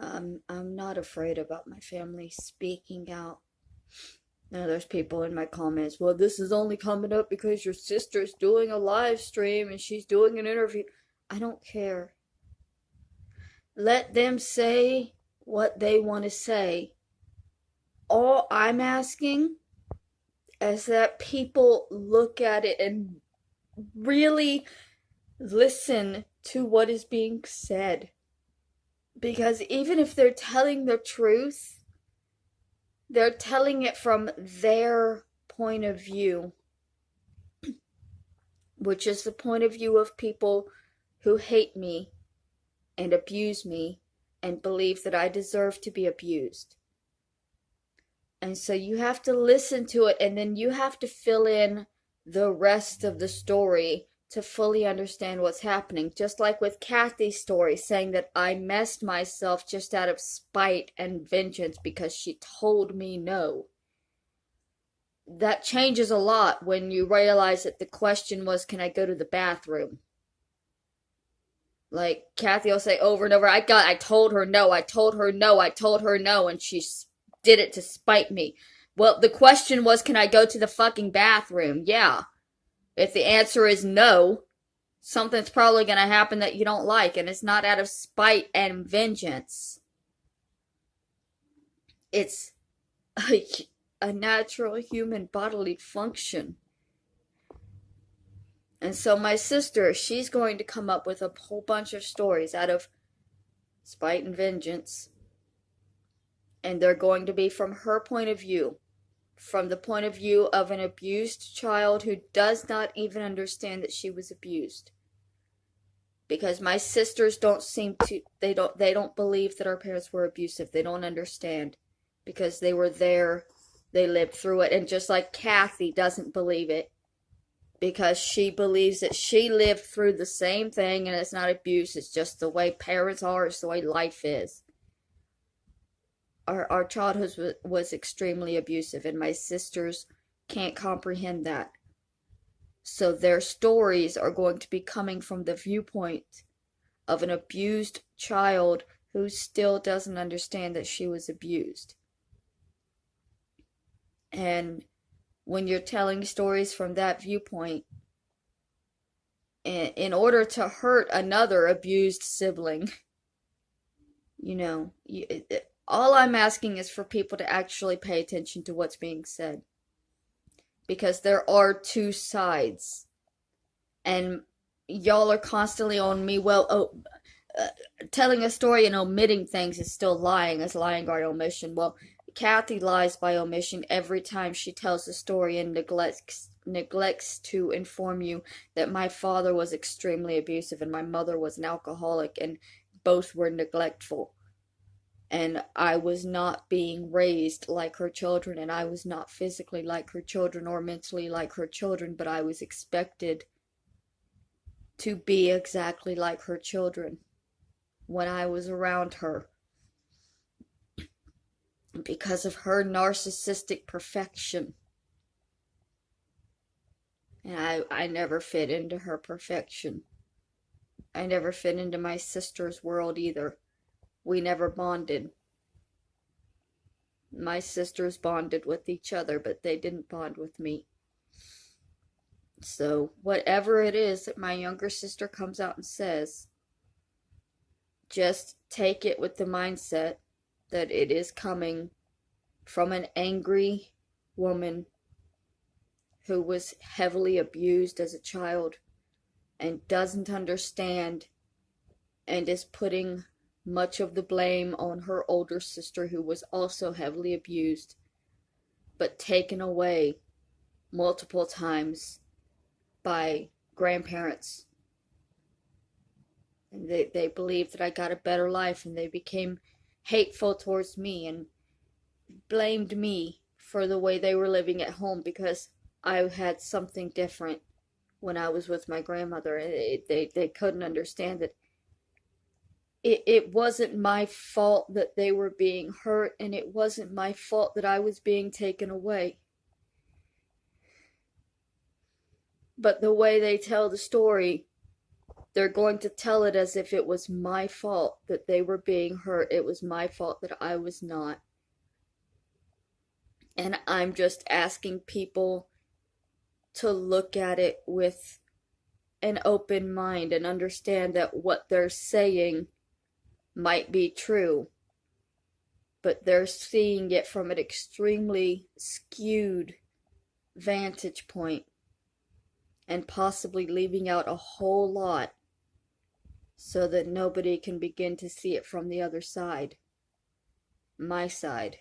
I'm not afraid about my family speaking out. Now there's people in my comments, well, this is only coming up because your sister's doing a live stream and she's doing an interview. I don't care. Let them say what they want to say. All I'm asking is that people look at it and really listen to what is being said. Because even if they're telling the truth, they're telling it from their point of view, which is the point of view of people who hate me and abuse me and believe that I deserve to be abused. And so you have to listen to it, and then you have to fill in the rest of the story to fully understand what's happening. Just like with Kathy's story, saying that I messed myself just out of spite and vengeance because she told me no. That changes a lot when you realize that the question was, can I go to the bathroom? Like, Kathy will say over and over, I told her no, I told her no, I told her no, and she did it to spite me. Well, the question was, can I go to the fucking bathroom? Yeah. If the answer is no, something's probably gonna happen that you don't like, and it's not out of spite and vengeance. It's a natural human bodily function. And so my sister, she's going to come up with a whole bunch of stories out of spite and vengeance. And they're going to be from her point of view. From the point of view of an abused child who does not even understand that she was abused. Because my sisters don't seem to, they don't believe that our parents were abusive. They don't understand. Because they were there, they lived through it. And just like Kathy doesn't believe it, because she believes that she lived through the same thing, and it's not abuse, it's just the way parents are, it's the way life is. Our childhood was extremely abusive, and my sisters can't comprehend that. So their stories are going to be coming from the viewpoint of an abused child who still doesn't understand that she was abused. And when you're telling stories from that viewpoint, in order to hurt another abused sibling, all I'm asking is for people to actually pay attention to what's being said. Because there are two sides. And y'all are constantly on me, telling a story and omitting things is still lying, is lying by omission. Well, Kathy lies by omission every time she tells the story and neglects to inform you that my father was extremely abusive and my mother was an alcoholic, and both were neglectful. And I was not being raised like her children, and I was not physically like her children or mentally like her children, but I was expected to be exactly like her children when I was around her, because of her narcissistic perfection. And I never fit into her perfection. I never fit into my sister's world either. We never bonded. My sisters bonded with each other, but they didn't bond with me. So whatever it is that my younger sister comes out and says, just take it with the mindset that it is coming from an angry woman who was heavily abused as a child and doesn't understand, and is putting much of the blame on her older sister, who was also heavily abused but taken away multiple times by grandparents. And they believed that I got a better life, and they became hateful towards me and blamed me for the way they were living at home because I had something different when I was with my grandmother. They couldn't understand that it wasn't my fault that they were being hurt, and it wasn't my fault that I was being taken away. But the way they tell the story They're going to tell it as if it was my fault that they were being hurt. It was my fault that I was not. And I'm just asking people to look at it with an open mind and understand that what they're saying might be true, but they're seeing it from an extremely skewed vantage point and possibly leaving out a whole lot so that nobody can begin to see it from the other side, my side.